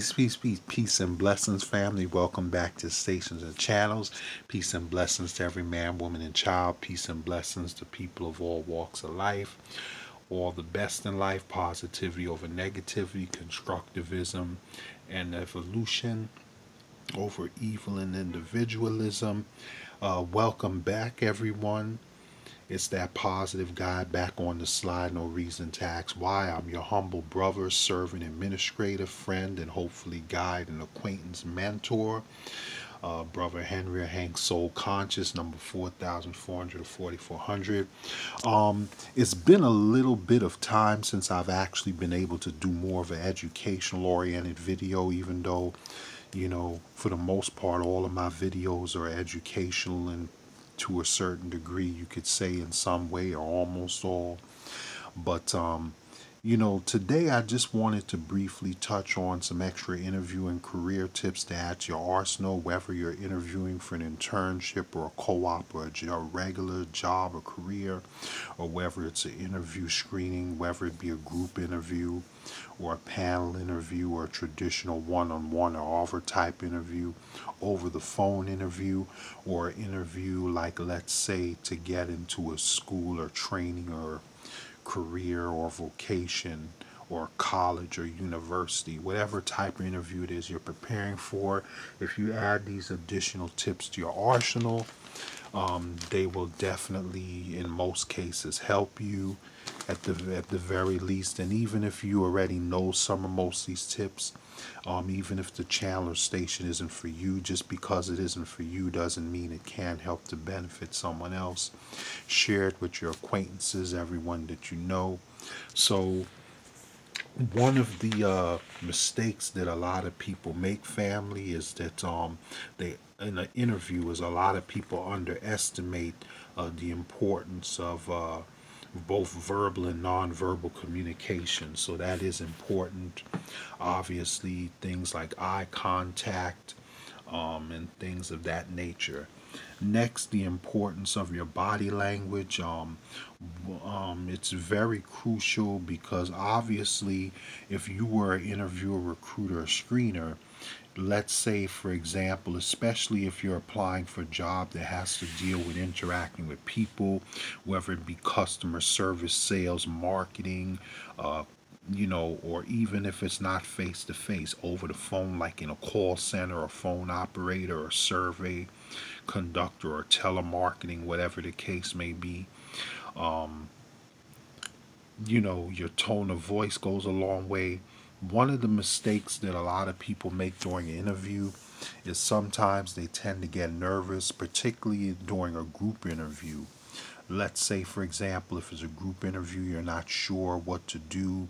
Peace and blessings, family. Welcome back to Stations and Channels. Peace and blessings to every man, woman, and child. Peace and blessings to people of all walks of life. All the best in life, positivity over negativity, constructivism and evolution over evil and individualism. Welcome back, everyone. It's that positive guy back on the slide. No reason to ask why. I'm your humble brother, servant, administrator, friend, and hopefully guide and acquaintance mentor. Brother Henry Hank Soul Conscious, number 4400 or 4400. It's been a little bit of time since I've actually been able to do more of an educational oriented video, even though, for the most part, all of my videos are educational and to a certain degree, you could say in some way or almost all. But today I just wanted to briefly touch on some extra interview and career tips to add to your arsenal, whether you're interviewing for an internship or a co-op or a regular job or career, or whether it's an interview screening, whether it be a group interview or a panel interview or a traditional one-on-one or offer type interview, over the phone interview, or an interview like, let's say, to get into a school or training or career or vocation or college or university, whatever type of interview it is you're preparing for. If you add these additional tips to your arsenal, they will definitely, in most cases, help you at the very least. And even if you already know some of most of these tips, even if the channel or station isn't for you, just because it isn't for you doesn't mean it can't help to benefit someone else. Share it with your acquaintances, everyone that you know. So one of the mistakes that a lot of people make, family, is that they in an interview is a lot of people underestimate the importance of both verbal and nonverbal communication. So that is important. Obviously, things like eye contact and things of that nature. Next, the importance of your body language. It's very crucial because obviously, if you were an interviewer, recruiter, or screener, let's say, for example, especially if you're applying for a job that has to deal with interacting with people, whether it be customer service, sales, marketing, or even if it's not face to face, over the phone, like in a call center, a phone operator, or survey conductor, or telemarketing, whatever the case may be. Um, your tone of voice goes a long way. One of the mistakes that a lot of people make during an interview is sometimes they tend to get nervous, particularly during a group interview. Let's say, for example, if it's a group interview, you're not sure what to do.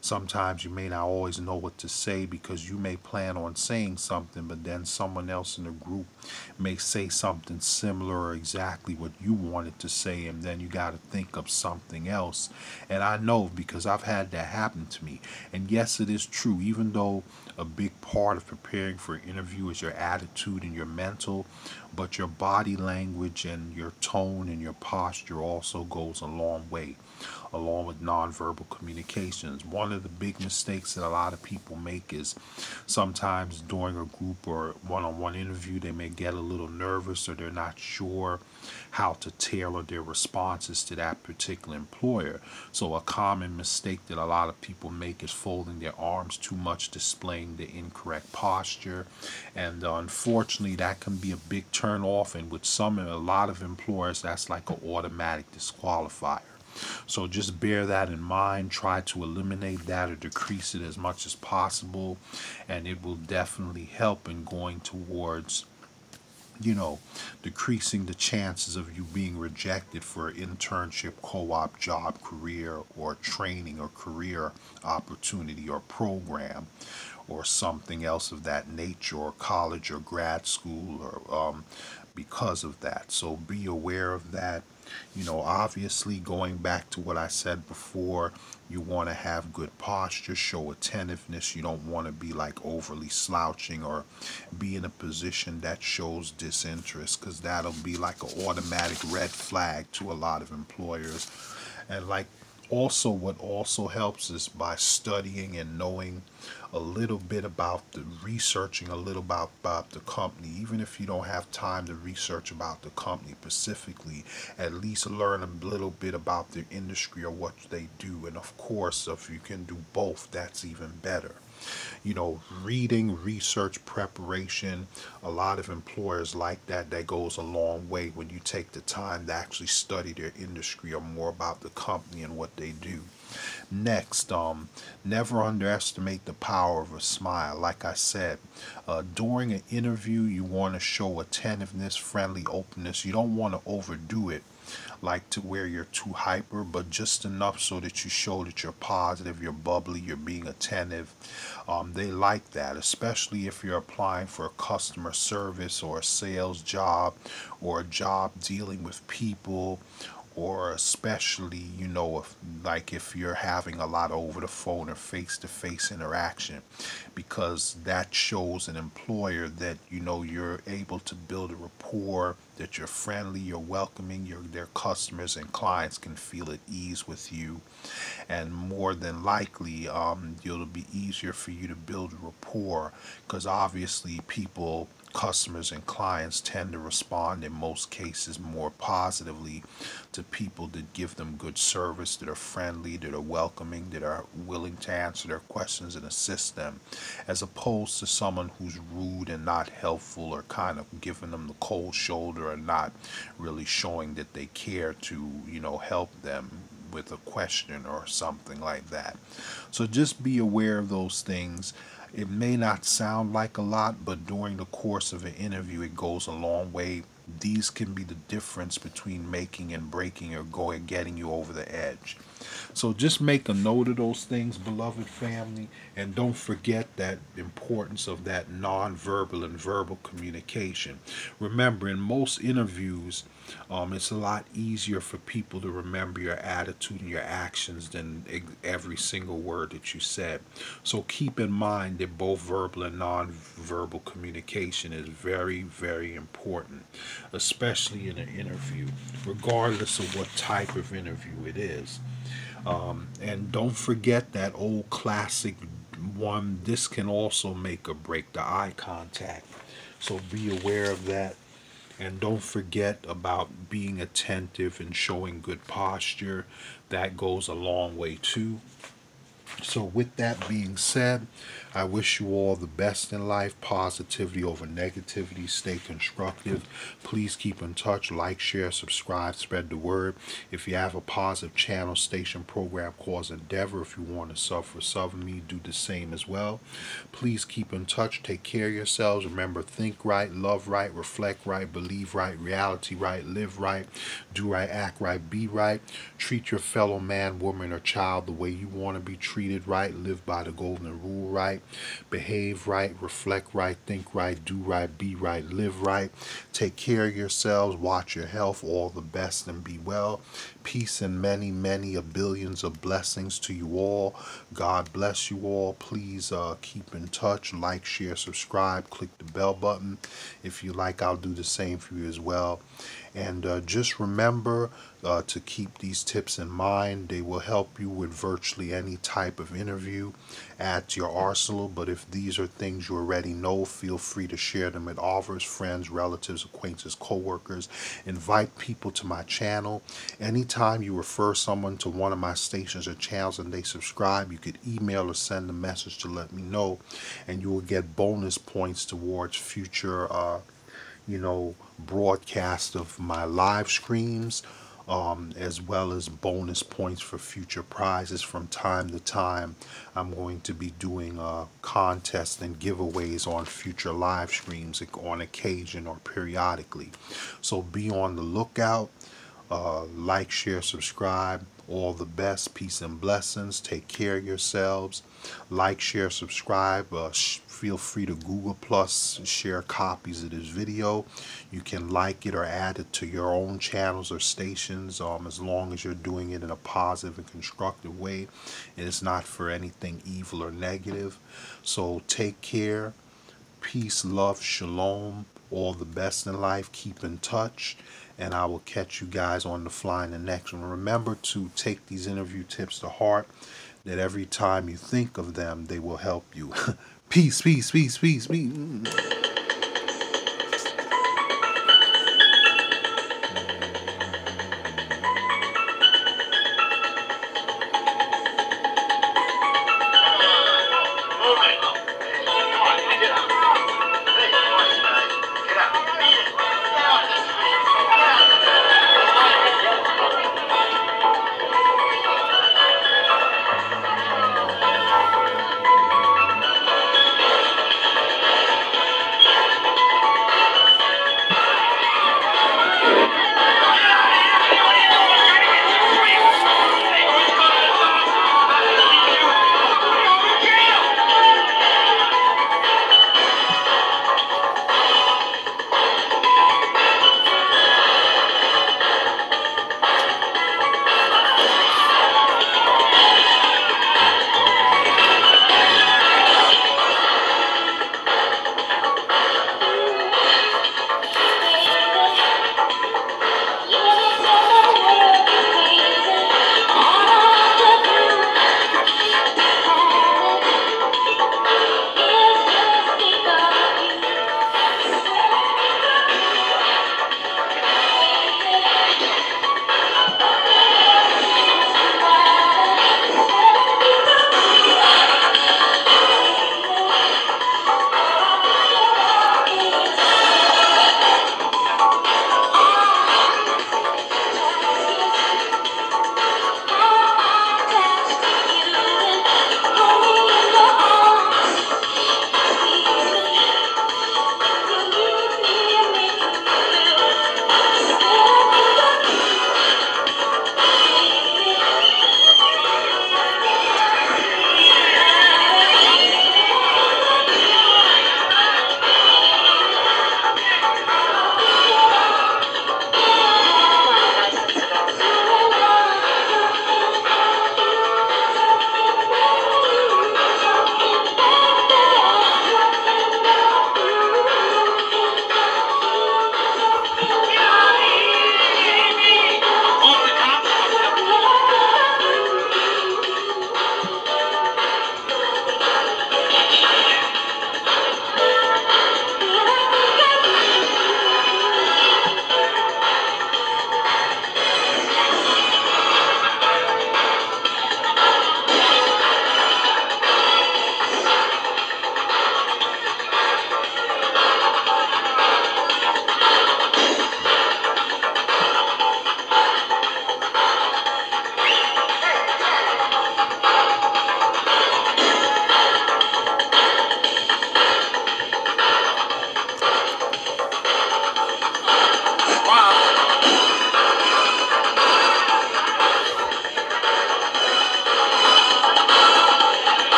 Sometimes you may not always know what to say because you may plan on saying something, but then someone else in the group may say something similar or exactly what you wanted to say, and then you got to think of something else. And I know because I've had that happen to me. And yes, it is true, even though a big part of preparing for an interview is your attitude and your mental, but your body language and your tone and your posture also goes a long way, along with nonverbal communications. One of the big mistakes that a lot of people make is sometimes during a group or one-on-one interview, they may get a little nervous or they're not sure how to tailor their responses to that particular employer. So a common mistake that a lot of people make is folding their arms too much, displaying the incorrect posture. And unfortunately, that can be a big turn off. And with a lot of employers, that's like an automatic disqualifier. So just bear that in mind. Try to eliminate that or decrease it as much as possible, and it will definitely help in going towards, decreasing the chances of you being rejected for an internship, co-op, job, career, or training or career opportunity or program or something else of that nature, or college or grad school, or because of that. So be aware of that. Obviously, going back to what I said before, you want to have good posture, show attentiveness. You don't want to be like overly slouching or be in a position that shows disinterest, because that'll be like an automatic red flag to a lot of employers. And like Also, what also helps is by studying and knowing a little bit about the researching a little about the company. Even if you don't have time to research about the company specifically, at least learn a little bit about their industry or what they do. And of course, if you can do both, that's even better. Reading, research, preparation, a lot of employers like that. That goes a long way when you take the time to actually study their industry or more about the company and what they do. Next, never underestimate the power of a smile. Like I said, during an interview, you want to show attentiveness, friendly openness. You don't want to overdo it, like to where you're too hyper, but just enough so that you show that you're positive, you're bubbly, you're being attentive. They like that, especially if you're applying for a customer service or a sales job or a job dealing with people, or especially, if you're having a lot of over the phone or face to face interaction, because that shows an employer that you're able to build a rapport, that you're friendly, you're welcoming, their customers and clients can feel at ease with you. And more than likely, it'll be easier for you to build a rapport, because obviously people, customers and clients tend to respond in most cases more positively to people that give them good service, that are friendly, that are welcoming, that are willing to answer their questions and assist them, as opposed to someone who's rude and not helpful, or kind of giving them the cold shoulder and not really showing that they care to help them with a question or something like that. So just be aware of those things. It may not sound like a lot, but during the course of an interview, it goes a long way. These can be the difference between making and breaking, or going, getting you over the edge. So just make a note of those things, beloved family, and don't forget that importance of that nonverbal and verbal communication. Remember, in most interviews, it's a lot easier for people to remember your attitude and your actions than every single word that you said. So keep in mind that both verbal and nonverbal communication is very, very important, especially in an interview, regardless of what type of interview it is. And don't forget that old classic one, this can also make or break the eye contact. So be aware of that. And don't forget about being attentive and showing good posture. That goes a long way too. So, with that being said, I wish you all the best in life. Positivity over negativity. Stay constructive. Please keep in touch. Like, share, subscribe, spread the word. If you have a positive channel, station, program, cause, endeavor, if you want to suffer me, do the same as well. Please keep in touch. Take care of yourselves. Remember, think right, love right, reflect right, believe right, reality right, live right, do right, act right, be right. Treat your fellow man, woman, or child the way you want to be treated right. Live by the golden rule right. Behave right, reflect right, think right, do right, be right, live right. Take care of yourselves. Watch your health. All the best and be well. Peace and many, many a billions of blessings to you all. God bless you all. Please keep in touch. Like, share, subscribe. Click the bell button. If you like, I'll do the same for you as well. And just remember to keep these tips in mind. They will help you with virtually any type of interview at your arsenal. But if these are things you already know, feel free to share them with others, friends, relatives, acquaintances, co-workers. Invite people to my channel. Anytime you refer someone to one of my stations or channels and they subscribe, you could email or send a message to let me know, and you will get bonus points towards future broadcast of my live streams, as well as bonus points for future prizes. From time to time, I'm going to be doing contests and giveaways on future live streams on occasion or periodically. So be on the lookout. Like, share, subscribe. All the best. Peace and blessings. Take care of yourselves. Like, share, subscribe. Feel free to Google Plus, share copies of this video. You can like it or add it to your own channels or stations, as long as you're doing it in a positive and constructive way, and it's not for anything evil or negative. So take care. Peace, love, shalom. All the best in life. Keep in touch. And I will catch you guys on the fly in the next one. Remember to take these interview tips to heart, that every time you think of them, they will help you. Peace, peace, peace, peace, peace.